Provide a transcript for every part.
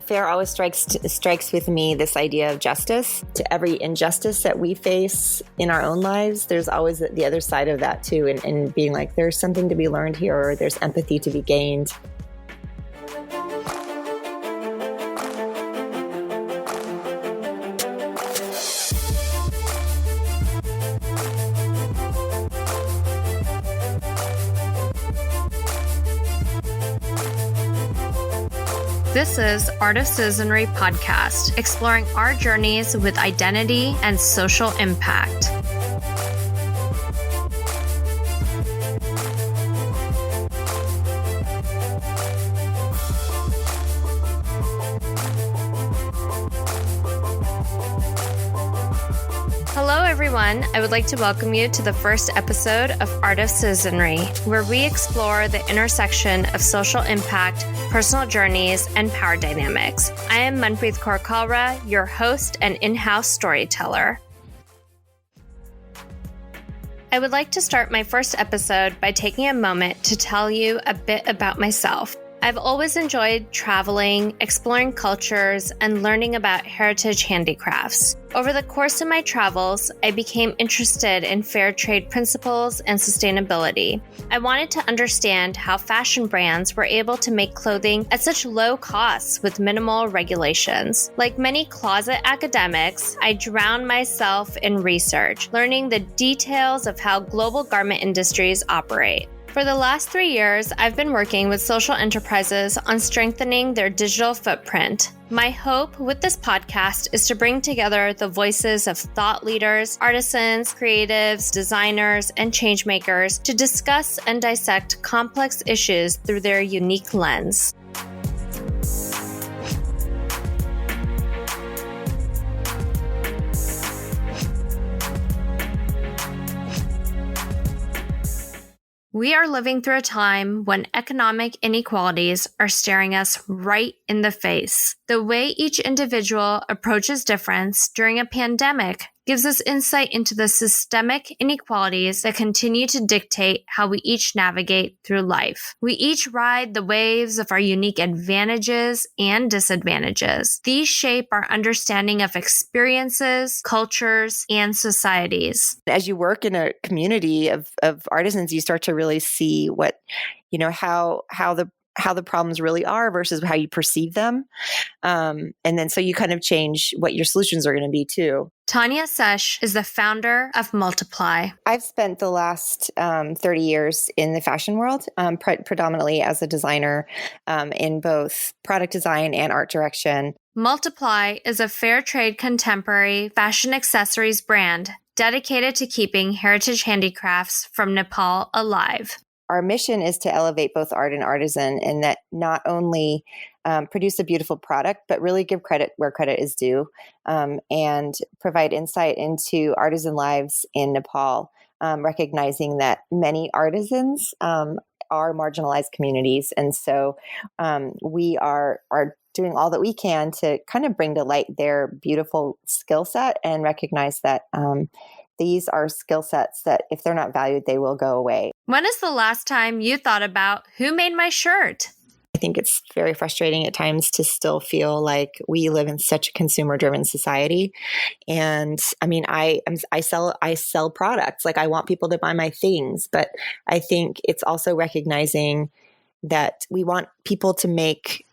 Fair always strikes with me this idea of justice. To every injustice that we face in our own lives, there's always the other side of that too, and being like, there's something to be learned here, or there's empathy to be gained. This is Art of Citizenry podcast, exploring our journeys with identity and social impact. Hello, everyone. I would like to welcome you to the first episode of Art of Citizenry, where we explore the intersection of social impact, personal journeys, and power dynamics. I am Manpreet Kaur Kalra, your host and in-house storyteller. I would like to start my first episode by taking a moment to tell you a bit about myself. I've always enjoyed traveling, exploring cultures, and learning about heritage handicrafts. Over the course of my travels, I became interested in fair trade principles and sustainability. I wanted to understand how fashion brands were able to make clothing at such low costs with minimal regulations. Like many closet academics, I drowned myself in research, learning the details of how global garment industries operate. For the last 3 years, I've been working with social enterprises on strengthening their digital footprint. My hope with this podcast is to bring together the voices of thought leaders, artisans, creatives, designers, and changemakers to discuss and dissect complex issues through their unique lens. We are living through a time when economic inequalities are staring us right in the face. The way each individual approaches difference during a pandemic gives us insight into the systemic inequalities that continue to dictate how we each navigate through life. We each ride the waves of our unique advantages and disadvantages. These shape our understanding of experiences, cultures, and societies. As you work in a community of artisans, you start to really see what, how the problems really are versus how you perceive them. And then so you kind of change what your solutions are going to be too. Tanja Cesh is the founder of Mulxiply. I've spent the last 30 years in the fashion world, predominantly as a designer in both product design and art direction. Mulxiply is a fair trade contemporary fashion accessories brand dedicated to keeping heritage handicrafts from Nepal alive. Our mission is to elevate both art and artisan, and that not only produce a beautiful product, but really give credit where credit is due, and provide insight into artisan lives in Nepal, recognizing that many artisans are marginalized communities. And so we are doing all that we can to kind of bring to light their beautiful skill set and recognize that these are skill sets that if they're not valued, they will go away. When is the last time you thought about who made my shirt? I think it's very frustrating at times to still feel like we live in such a consumer-driven society. And I mean, I sell products. Like I want people to buy my things, but I think it's also recognizing that we want people to make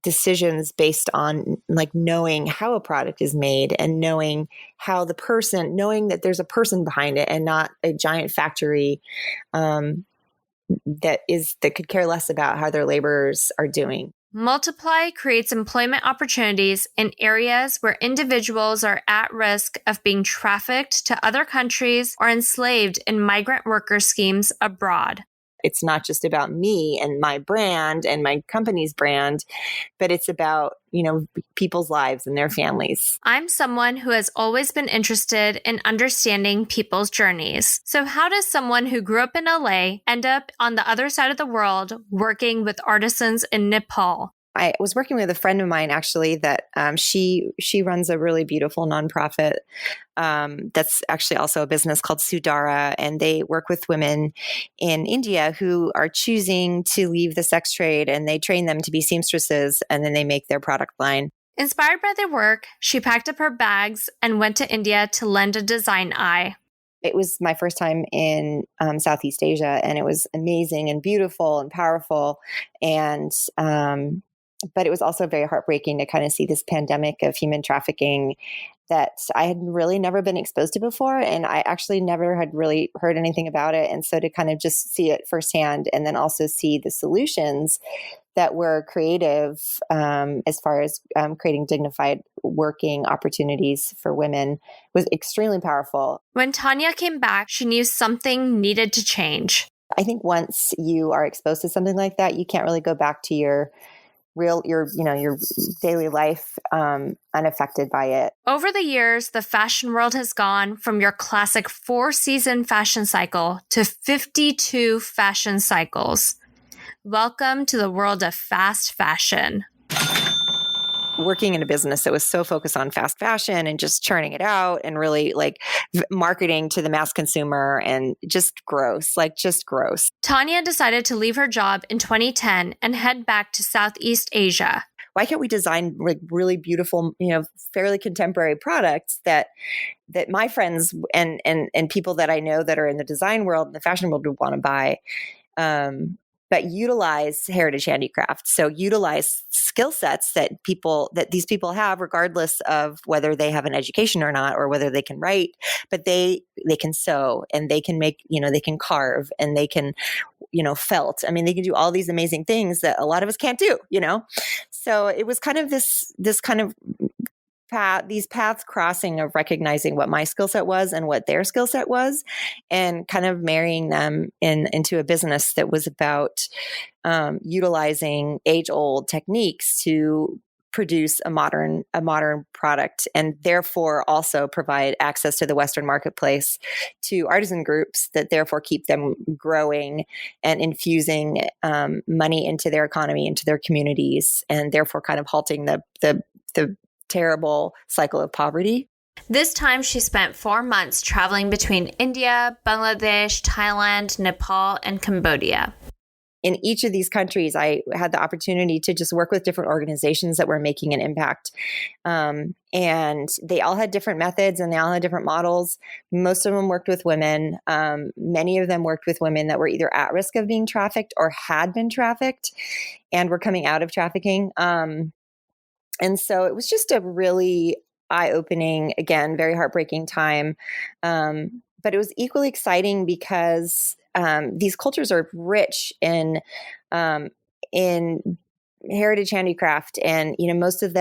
decisions based on like knowing how a product is made and knowing knowing that there's a person behind it and not a giant factory that could care less about how their laborers are doing. Mulxiply creates employment opportunities in areas where individuals are at risk of being trafficked to other countries or enslaved in migrant worker schemes abroad. It's not just about me and my brand and my company's brand, but it's about, people's lives and their families. I'm someone who has always been interested in understanding people's journeys. So how does someone who grew up in LA end up on the other side of the world working with artisans in Nepal? I was working with a friend of mine actually that she runs a really beautiful nonprofit that's actually also a business called Sudara, and they work with women in India who are choosing to leave the sex trade, and they train them to be seamstresses, and then they make their product line. Inspired by their work, she packed up her bags and went to India to lend a design eye. It was my first time in Southeast Asia, and it was amazing and beautiful and powerful. And, but it was also very heartbreaking to kind of see this pandemic of human trafficking that I had really never been exposed to before. And I actually never had really heard anything about it. And so to kind of just see it firsthand, and then also see the solutions that were creative as far as creating dignified working opportunities for women was extremely powerful. When Tanja came back, she knew something needed to change. I think once you are exposed to something like that, you can't really go back to your daily life unaffected by it. Over the years, the fashion world has gone from your classic 4-season fashion cycle to 52 fashion cycles. Welcome to the world of fast fashion. Working in a business that was so focused on fast fashion and just churning it out and really like marketing to the mass consumer, and just gross. Tanja decided to leave her job in 2010 and head back to Southeast Asia. Why can't we design like really beautiful, fairly contemporary products that my friends and people that I know that are in the design world and the fashion world would want to buy? But utilize heritage handicraft. So utilize skill sets that these people have, regardless of whether they have an education or not, or whether they can write, but they can sew, and they can make, they can carve, and they can, felt. I mean, they can do all these amazing things that a lot of us can't do, So it was kind of this kind of these paths crossing of recognizing what my skill set was and what their skill set was, and kind of marrying them into a business that was about utilizing age-old techniques to produce a modern product, and therefore also provide access to the Western marketplace to artisan groups that therefore keep them growing and infusing money into their economy, into their communities, and therefore kind of halting the terrible cycle of poverty. This time she spent 4 months traveling between India, Bangladesh, Thailand, Nepal, and Cambodia. In each of these countries, I had the opportunity to just work with different organizations that were making an impact. And they all had different methods, and they all had different models. Most of them worked with women. Many of them worked with women that were either at risk of being trafficked or had been trafficked and were coming out of trafficking. And so it was just a really eye-opening, again, very heartbreaking time. But it was equally exciting because these cultures are rich in heritage handicraft, and most of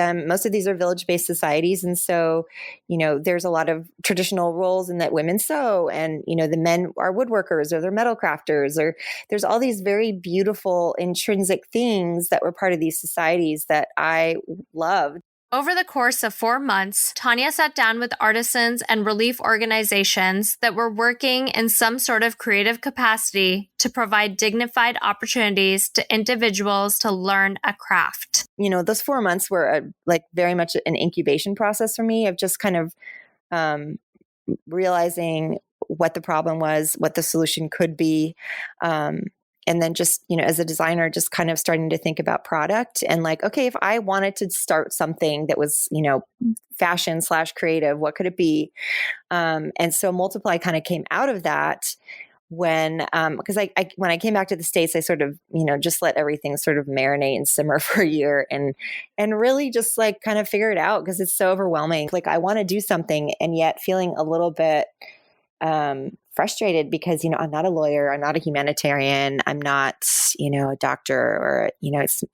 these are village-based societies, and so there's a lot of traditional roles in that women sew, and the men are woodworkers, or they're metal crafters, or there's all these very beautiful intrinsic things that were part of these societies that I loved. Over the course of 4 months, Tanja sat down with artisans and relief organizations that were working in some sort of creative capacity to provide dignified opportunities to individuals to learn a craft. Those 4 months were very much an incubation process for me of just kind of realizing what the problem was, what the solution could be. And then just, as a designer, just kind of starting to think about product and okay, if I wanted to start something that was, fashion / creative, what could it be? And so Mulxiply kind of came out of that when, because when I came back to the States, I sort of, just let everything sort of marinate and simmer for a year and really just kind of figure it out, because it's so overwhelming. I want to do something, and yet feeling a little bit, frustrated because, I'm not a lawyer, I'm not a humanitarian, I'm not, a doctor, or,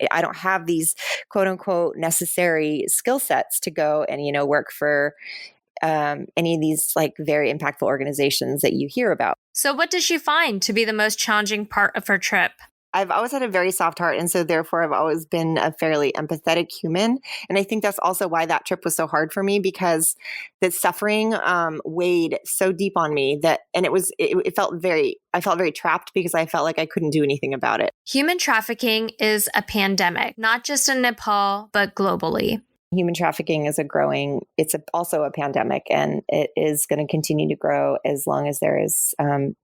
I don't have these quote unquote necessary skill sets to go and, work for any of these very impactful organizations that you hear about. So what did she find to be the most challenging part of her trip? I've always had a very soft heart. And so therefore I've always been a fairly empathetic human. And I think that's also why that trip was so hard for me, because the suffering weighed so deep on me and it felt I felt very trapped because I felt like I couldn't do anything about it. Human trafficking is a pandemic, not just in Nepal, but globally. Human trafficking is also a pandemic, and it is going to continue to grow as long as there is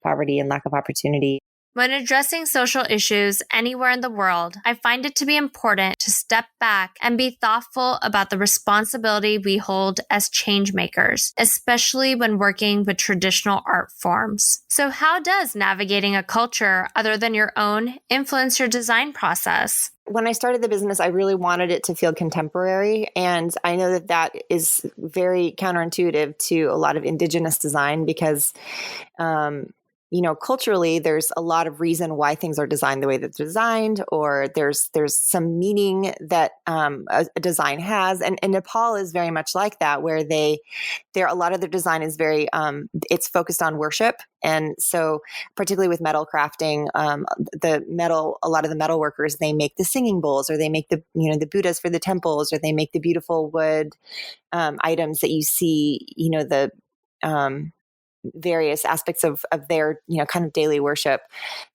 poverty and lack of opportunity. When addressing social issues anywhere in the world, I find it to be important to step back and be thoughtful about the responsibility we hold as change makers, especially when working with traditional art forms. So how does navigating a culture other than your own influence your design process? When I started the business, I really wanted it to feel contemporary. And I know that is very counterintuitive to a lot of indigenous design because, culturally, there's a lot of reason why things are designed the way that they're designed, or there's some meaning that a design has. And Nepal is very much like that, where a lot of their design is very, it's focused on worship. And so particularly with metal crafting, a lot of the metal workers, they make the singing bowls, or they make the Buddhas for the temples, or they make the beautiful wood items that you see, the various aspects of their, kind of daily worship.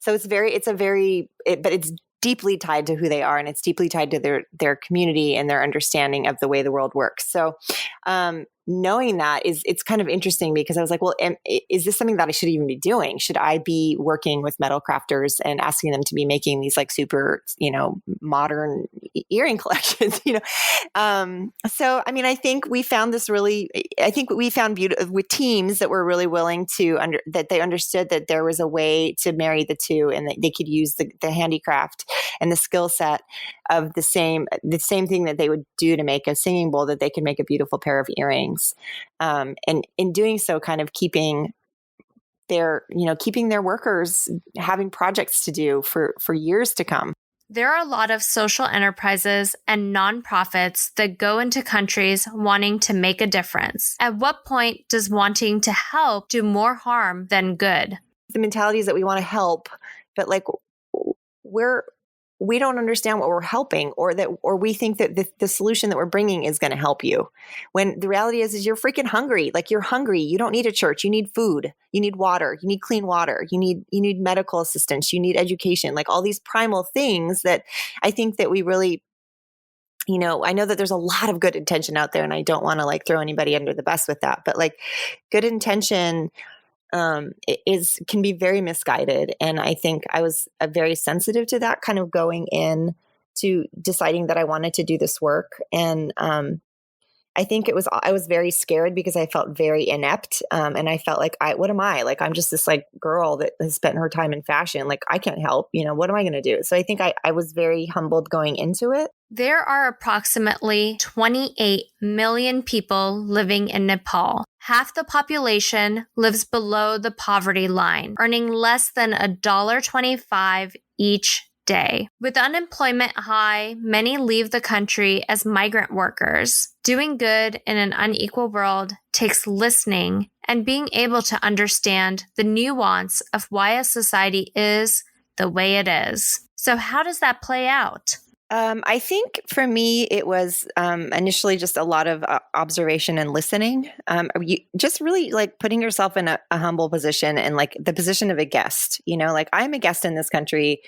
So but it's deeply tied to who they are, and it's deeply tied to their community and their understanding of the way the world works. So, knowing that it's kind of interesting, because I was like, well, is this something that I should even be doing? Should I be working with metal crafters and asking them to be making these like super, modern earring collections, So, I mean, I think we found beauty with teams that were really willing that they understood that there was a way to marry the two, and that they could use the handicraft and the skill set of the same thing that they would do to make a singing bowl, that they could make a beautiful pair of earrings. And in doing so, kind of keeping their workers having projects to do for years to come. There are a lot of social enterprises and nonprofits that go into countries wanting to make a difference. At what point does wanting to help do more harm than good? The mentality is that we want to help, but like we don't understand what we're helping, or we think that the solution that we're bringing is going to help you. When the reality is you're freaking hungry. Like, you're hungry. You don't need a church. You need food. You need water. You need clean water. You need medical assistance. You need education. Like, all these primal things that I think that we really, I know that there's a lot of good intention out there, and I don't want to like throw anybody under the bus with that, but like, good intention can be very misguided. And I think I was very sensitive to that, kind of going in to deciding that I wanted to do this work. And I think I was very scared because I felt very inept. And I felt like, what am I? Like, I'm just this like girl that has spent her time in fashion. Like, I can't help, what am I going to do? So I think I was very humbled going into it. There are approximately 28 million people living in Nepal. Half the population lives below the poverty line, earning less than $1.25 each day. With unemployment high, many leave the country as migrant workers. Doing good in an unequal world takes listening and being able to understand the nuance of why a society is the way it is. So how does that play out? I think for me, it was initially just a lot of observation and listening. Just really like putting yourself in a humble position, and like the position of a guest. Like, I'm a guest in this country.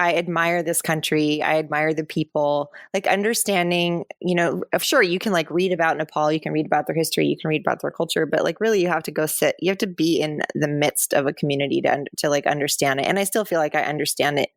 I admire this country. I admire the people. Like, understanding, sure, you can like read about Nepal, you can read about their history, you can read about their culture, but like, really, you have to go sit. You have to be in the midst of a community to like understand it. And I still feel like I understand it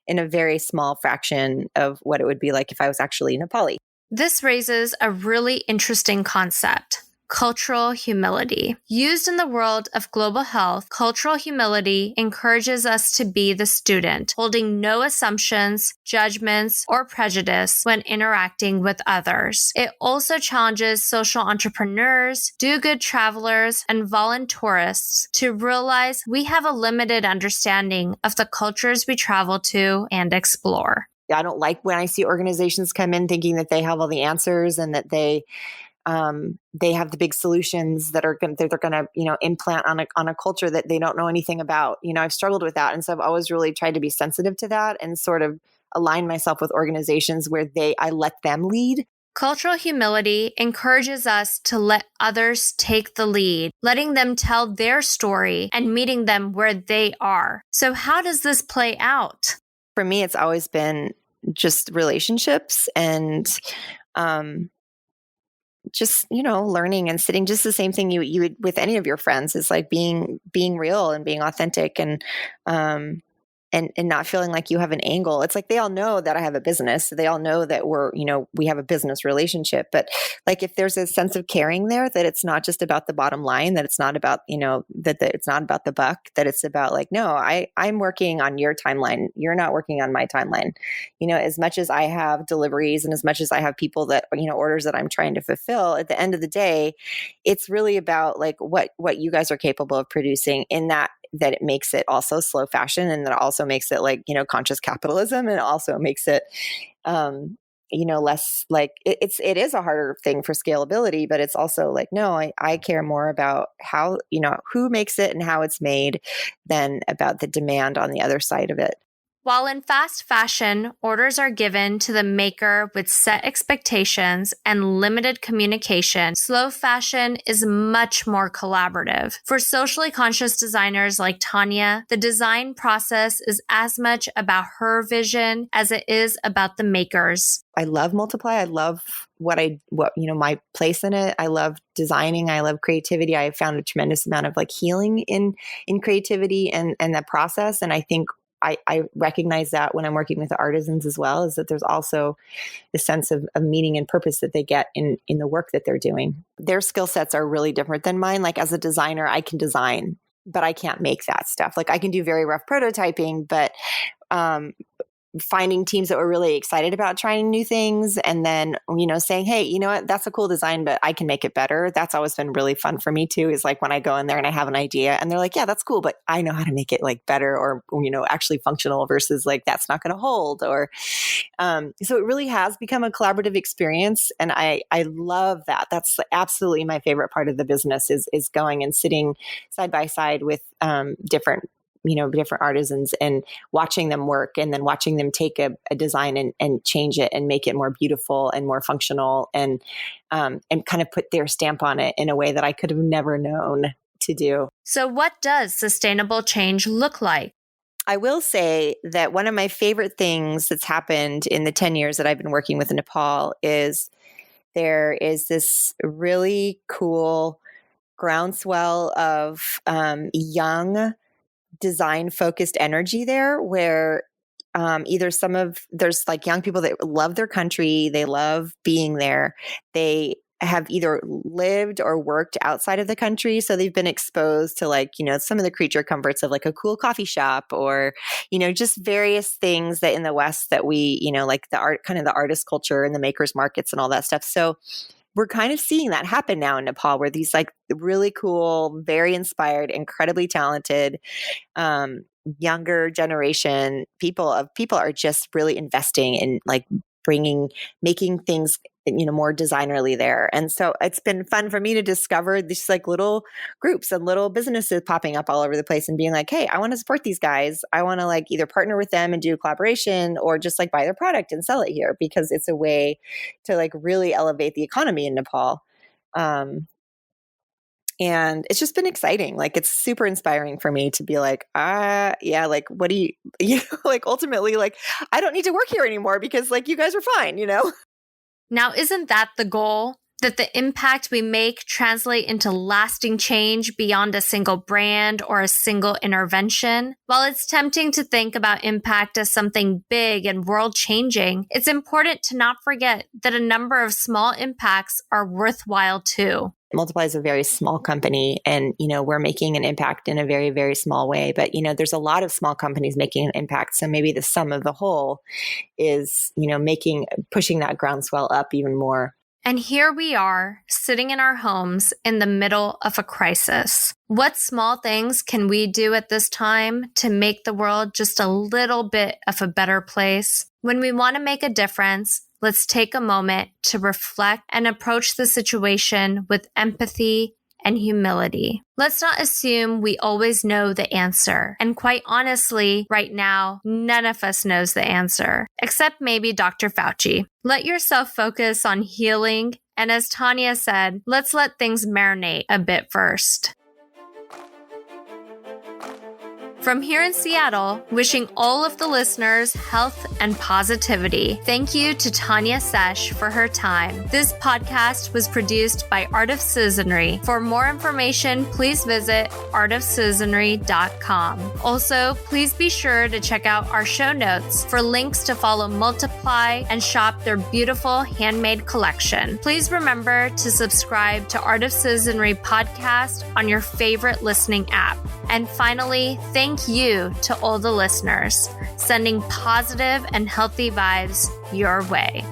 in a very small fraction of what it would be like if I was actually Nepali. This raises a really interesting concept. Cultural humility. Used in the world of global health, cultural humility encourages us to be the student, holding no assumptions, judgments, or prejudice when interacting with others. It also challenges social entrepreneurs, do-good travelers, and voluntourists to realize we have a limited understanding of the cultures we travel to and explore. I don't like when I see organizations come in thinking that they have all the answers and that they they have the big solutions that are they're going to, implant on a culture that they don't know anything about. I've struggled with that. And so I've always really tried to be sensitive to that and sort of align myself with organizations where I let them lead. Cultural humility encourages us to let others take the lead, letting them tell their story and meeting them where they are. So how does this play out? For me, it's always been just relationships and just, learning and sitting, just the same thing you would with any of your friends, is like being real and being authentic and not feeling like you have an angle. It's like they all know that I have a business. They all know that we have a business relationship. But like if there's a sense of caring there, that it's not just about the bottom line, that it's not about, that it's not about the buck, that it's about like, no, I'm working on your timeline. You're not working on my timeline. As much as I have deliveries and as much as I have people that, orders that I'm trying to fulfill, at the end of the day, it's really about like what you guys are capable of producing, in that it makes it also slow fashion, and that it also makes it like, conscious capitalism, and it also makes it, less like it is a harder thing for scalability, but it's also like, no, I care more about how, who makes it and how it's made than about the demand on the other side of it. While in fast fashion, orders are given to the maker with set expectations and limited communication, slow fashion is much more collaborative. For socially conscious designers like Tanja, the design process is as much about her vision as it is about the makers. I love Mulxiply. I love my place in it. I love designing. I love creativity. I found a tremendous amount of like healing in creativity and that process. And I think I recognize that when I'm working with the artisans as well, is that there's also the sense of meaning and purpose that they get in the work that they're doing. Their skill sets are really different than mine. Like as a designer, I can design, but I can't make that stuff. Like I can do very rough prototyping, but finding teams that were really excited about trying new things and then, saying, hey, you know what, that's a cool design, but I can make it better. That's always been really fun for me too, is like when I go in there and I have an idea and they're like, yeah, that's cool, but I know how to make it like better or, actually functional versus like, that's not going to hold. Or, so it really has become a collaborative experience. And I love that. That's absolutely my favorite part of the business is going and sitting side by side with, different artisans and watching them work, and then watching them take a design and change it and make it more beautiful and more functional and kind of put their stamp on it in a way that I could have never known to do. So what does sustainable change look like? I will say that one of my favorite things that's happened in the 10 years that I've been working with Nepal is there is this really cool groundswell of young design focused energy there, where there's like young people that love their country, they love being there, they have either lived or worked outside of the country, so they've been exposed to like some of the creature comforts of like a cool coffee shop or just various things that in the West that we like the art, kind of the artist culture and the makers markets and all that stuff. So we're kind of seeing that happen now in Nepal, where these like really cool, very inspired, incredibly talented, younger generation people are just really investing in like making things more designerly there. And so it's been fun for me to discover these like little groups and little businesses popping up all over the place and being like, hey, I want to support these guys. I want to like either partner with them and do a collaboration or just like buy their product and sell it here, because it's a way to like really elevate the economy in Nepal. And it's just been exciting. Like it's super inspiring for me to be like, yeah, like what do you like ultimately like I don't need to work here anymore because like you guys are fine, Now, isn't that the goal? That the impact we make translate into lasting change beyond a single brand or a single intervention? While it's tempting to think about impact as something big and world-changing, it's important to not forget that a number of small impacts are worthwhile too. Mulxiply is a very small company and, we're making an impact in a very, very small way. But, there's a lot of small companies making an impact. So maybe the sum of the whole is, pushing that groundswell up even more. And here we are, sitting in our homes in the middle of a crisis. What small things can we do at this time to make the world just a little bit of a better place? When we want to make a difference, let's take a moment to reflect and approach the situation with empathy and humility. Let's not assume we always know the answer. And quite honestly, right now, none of us knows the answer, except maybe Dr. Fauci. Let yourself focus on healing. And as Tanja said, let's let things marinate a bit first. From here in Seattle, wishing all of the listeners health and positivity. Thank you to Tanja Cesh for her time. This podcast was produced by Art of Citizenry. For more information, please visit artofcitizenry.com. Also, please be sure to check out our show notes for links to follow Mulxiply and shop their beautiful handmade collection. Please remember to subscribe to Art of Citizenry podcast on your favorite listening app. And finally, thank you to all the listeners, sending positive and healthy vibes your way.